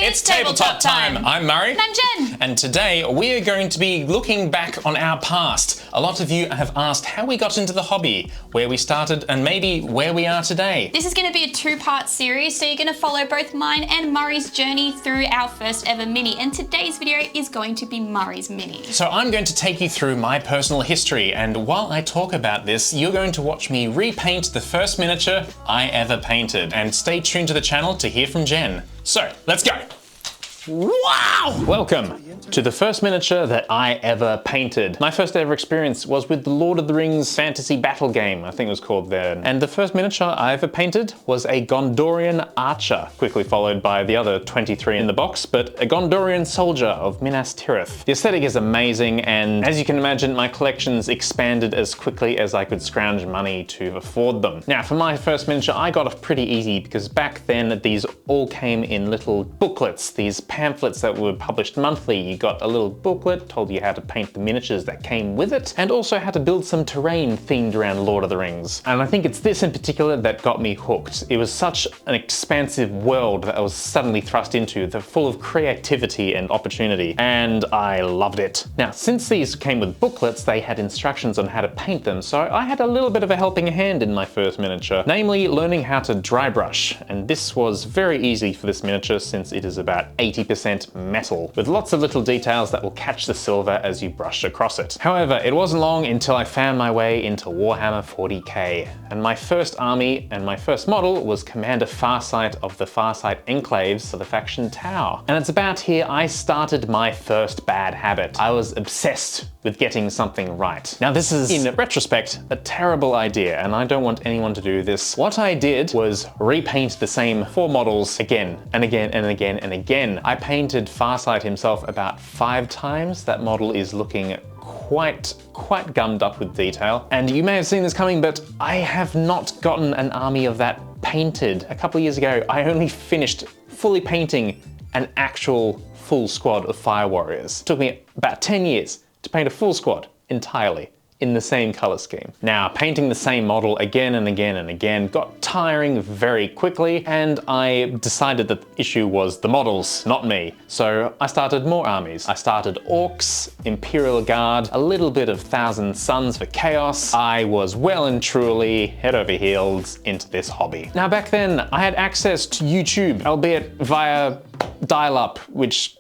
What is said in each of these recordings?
It's tabletop time. I'm Murray. And I'm Jen. And today we are going to be looking back on our past. A lot of you have asked how we got into the hobby, where we started, and maybe where we are today. This is going to be a two-part series, so you're going to follow both mine and Murray's journey through our first ever mini. And today's video is going to be Murray's mini. So I'm going to take you through my personal history, and while I talk about this, you're going to watch me repaint the first miniature I ever painted. And stay tuned to the channel to hear from Jen. So, let's go! Wow! Welcome to the first miniature that I ever painted. My first ever experience was with the Lord of the Rings fantasy battle game, I think it was called then. And the first miniature I ever painted was a Gondorian archer, quickly followed by the other 23 in the box, but a Gondorian soldier of Minas Tirith. The aesthetic is amazing, and as you can imagine, my collections expanded as quickly as I could scrounge money to afford them. Now, for my first miniature, I got off pretty easy because back then these all came in little booklets, these pamphlets that were published monthly. You got a little booklet, told you how to paint the miniatures that came with it, and also how to build some terrain themed around Lord of the Rings. And I think it's this in particular that got me hooked. It was such an expansive world that I was suddenly thrust into, that full of creativity and opportunity, and I loved it. Now, since these came with booklets, they had instructions on how to paint them, so I had a little bit of a helping hand in my first miniature, namely learning how to dry brush. And this was very easy for this miniature since it is about 80% metal, with lots of little details that will catch the silver as you brush across it. However, it wasn't long until I found my way into Warhammer 40k, and my first army and my first model was Commander Farsight of the Farsight Enclaves for the faction Tau. And it's about here I started my first bad habit. I was obsessed with getting something right. Now this is, in retrospect, a terrible idea, and I don't want anyone to do this. What I did was repaint the same 4 models again and again and again and again. I painted Farsight himself about 5 times. That model is looking quite gummed up with detail. And you may have seen this coming, but I have not gotten an army of that painted. A couple of years ago, I only finished fully painting an actual full squad of Fire Warriors. It took me about 10 years to paint a full squad entirely in the same color scheme. Now, painting the same model again and again and again got tiring very quickly, and I decided that the issue was the models, not me. So I started more armies. I started Orcs, Imperial Guard, a little bit of Thousand Suns for Chaos. I was well and truly head over heels into this hobby. Now, back then, I had access to YouTube, albeit via dial-up, which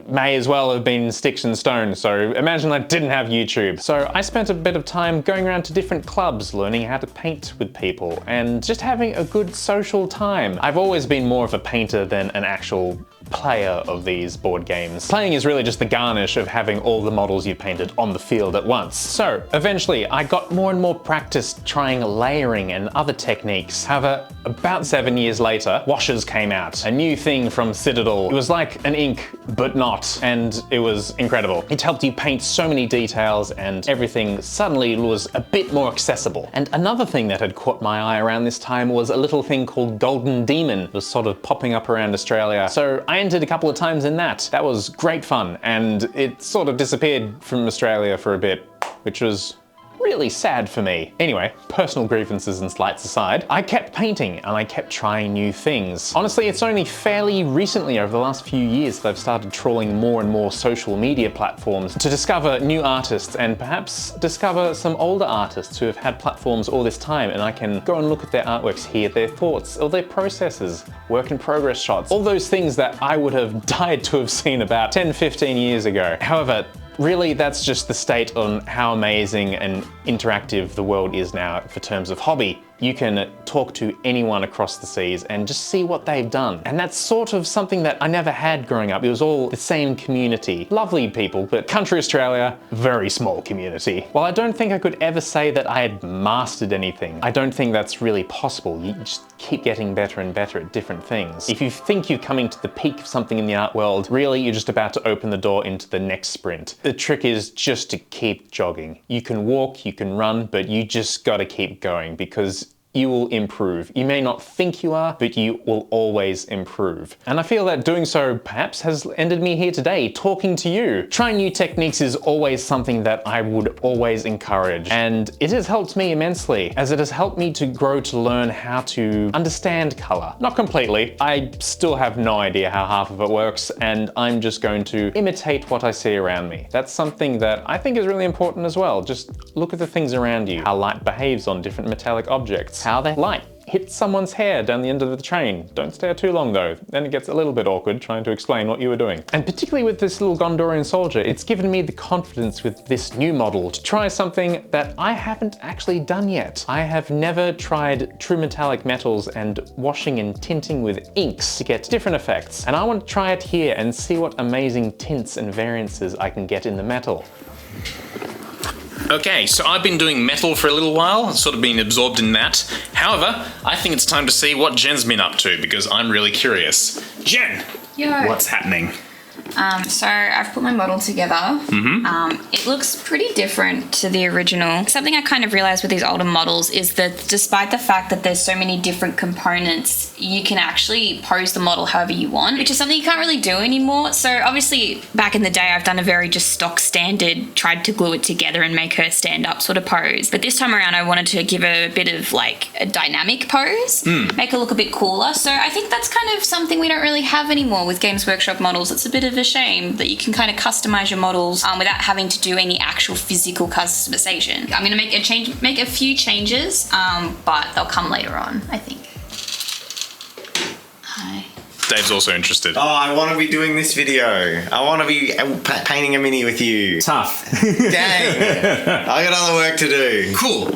may as well have been sticks and stones, so imagine I didn't have YouTube. So I spent a bit of time going around to different clubs, learning how to paint with people, and just having a good social time. I've always been more of a painter than an actual player of these board games. Playing is really just the garnish of having all the models you painted on the field at once. So eventually I got more and more practice trying layering and other techniques. However, about 7 years later, washers came out, a new thing from Citadel. It was like an ink, but not, and it was incredible. It helped you paint so many details, and everything suddenly was a bit more accessible. And another thing that had caught my eye around this time was a little thing called Golden Demon. It was sort of popping up around Australia. So I entered a couple of times in that. That was great fun, and it sort of disappeared from Australia for a bit, which was really sad for me. Anyway, personal grievances and slights aside, I kept painting and I kept trying new things. Honestly, it's only fairly recently, over the last few years, that I've started trawling more and more social media platforms to discover new artists and perhaps discover some older artists who have had platforms all this time, and I can go and look at their artworks, hear their thoughts or their processes, work in progress shots, all those things that I would have died to have seen about 10, 15 years ago. However, really, that's just the state on how amazing and interactive the world is now for terms of hobby. You can talk to anyone across the seas and just see what they've done. And that's sort of something that I never had growing up. It was all the same community. Lovely people, but country Australia, very small community. While I don't think I could ever say that I had mastered anything, I don't think that's really possible. You just keep getting better and better at different things. If you think you're coming to the peak of something in the art world, really you're just about to open the door into the next sprint. The trick is just to keep jogging. You can walk, you can run, but you just gotta keep going, because you will improve. You may not think you are, but you will always improve. And I feel that doing so perhaps has ended me here today, talking to you. Trying new techniques is always something that I would always encourage, and it has helped me immensely, as it has helped me to grow to learn how to understand color. Not completely. I still have no idea how half of it works, and I'm just going to imitate what I see around me. That's something that I think is really important as well. Just look at the things around you, how light behaves on different metallic objects, how the light hits someone's hair down the end of the train. Don't stare too long though, then it gets a little bit awkward trying to explain what you were doing. And particularly with this little Gondorian soldier, it's given me the confidence with this new model to try something that I haven't actually done yet. I have never tried true metallic metals and washing and tinting with inks to get different effects. And I want to try it here and see what amazing tints and variances I can get in the metal. Okay, so I've been doing metal for a little while, sort of been absorbed in that. However, I think it's time to see what Jen's been up to, because I'm really curious. Jen! Yo. What's happening? So I've put my model together. It looks pretty different to the original. Something I kind of realized with these older models is that despite the fact that there's so many different components, you can actually pose the model however you want, which is something you can't really do anymore. So obviously back in the day, I've done a very just stock standard, tried to glue it together and make her stand up sort of pose. But this time around, I wanted to give her a bit of like a dynamic pose, make her look a bit cooler. So I think that's kind of something we don't really have anymore with Games Workshop models. It's a bit of a shame that you can kind of customize your models without having to do any actual physical customization. I'm gonna make a few changes, but they'll come later on, I think. Hi. Dave's also interested. Oh, I want to be doing this video. I want to be painting a mini with you. Tough. Dang. I got other work to do. Cool.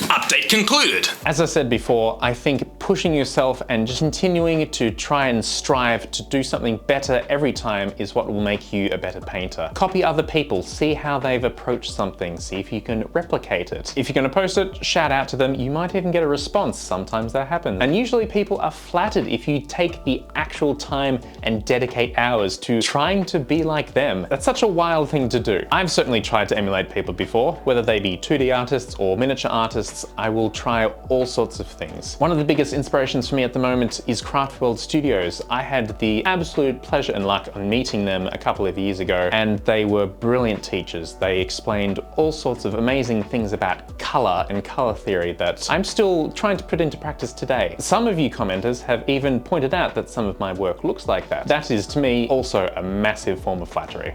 Update concluded. As I said before, I think pushing yourself and just continuing to try and strive to do something better every time is what will make you a better painter. Copy other people, see how they've approached something, see if you can replicate it. If you're going to post it, shout out to them. You might even get a response. Sometimes that happens. And usually people are flattered if you take the actual time and dedicate hours to trying to be like them. That's such a wild thing to do. I've certainly tried to emulate people before, whether they be 2D artists or miniature artists. I will try all sorts of things. One of the biggest inspirations for me at the moment is Craft World Studios. I had the absolute pleasure and luck of meeting them a couple of years ago, and they were brilliant teachers. They explained all sorts of amazing things about color and color theory that I'm still trying to put into practice today. Some of you commenters have even pointed out that some of my work looks like that. That is, to me, also a massive form of flattery.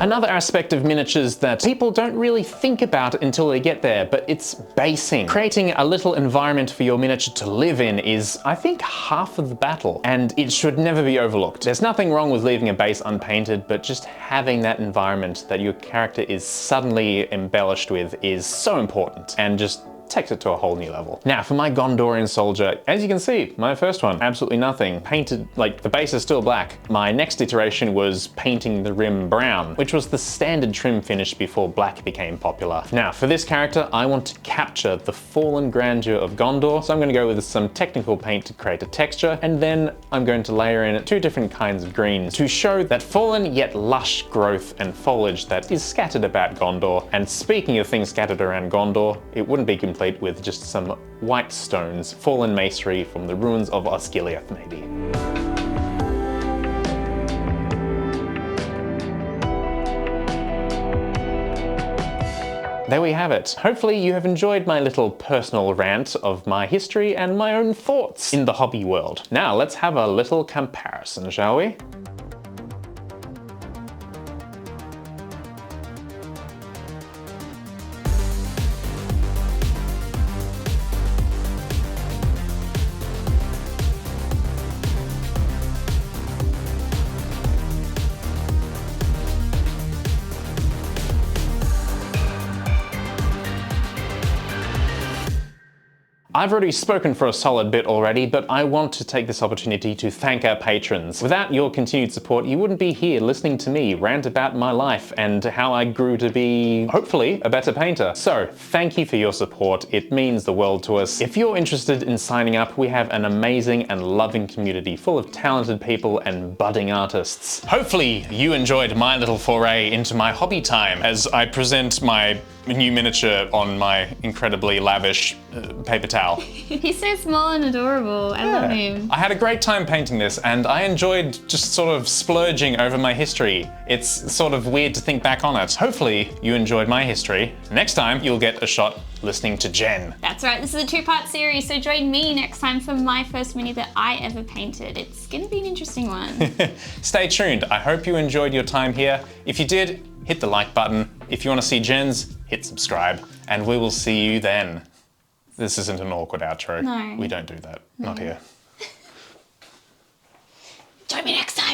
Another aspect of miniatures that people don't really think about until they get there, but it's basing. Creating a little environment for your miniature to live in is, I think, half of the battle, and it should never be overlooked. There's nothing wrong with leaving a base unpainted, but just having that environment that your character is suddenly embellished with is so important, and just takes it to a whole new level. Now, for my Gondorian soldier, as you can see, my first one, absolutely nothing. Painted, like, the base is still black. My next iteration was painting the rim brown, which was the standard trim finish before black became popular. Now, for this character, I want to capture the fallen grandeur of Gondor, so I'm going to go with some technical paint to create a texture, and then I'm going to layer in 2 different kinds of greens to show that fallen yet lush growth and foliage that is scattered about Gondor. And speaking of things scattered around Gondor, it wouldn't be complete with just some white stones, fallen masonry from the ruins of Osgiliath, maybe. There we have it. Hopefully you have enjoyed my little personal rant of my history and my own thoughts in the hobby world. Now let's have a little comparison, shall we? I've already spoken for a solid bit already, but I want to take this opportunity to thank our patrons. Without your continued support, you wouldn't be here listening to me rant about my life and how I grew to be, hopefully, a better painter. So, thank you for your support. It means the world to us. If you're interested in signing up, we have an amazing and loving community full of talented people and budding artists. Hopefully, you enjoyed my little foray into my hobby time as I present my new miniature on my incredibly lavish paper towel. He's so small and adorable. I love him. I had a great time painting this, and I enjoyed just sort of splurging over my history. It's sort of weird to think back on it. Hopefully you enjoyed my history. Next time you'll get a shot listening to Jen. That's right, this is a 2-part series, so join me next time for my first mini that I ever painted. It's gonna be an interesting one. Stay tuned. I hope you enjoyed your time here. If you did, hit the like button. If you want to see Jen's, hit subscribe, and we will see you then. This isn't an awkward outro. No. We don't do that. Not here. Join me next time.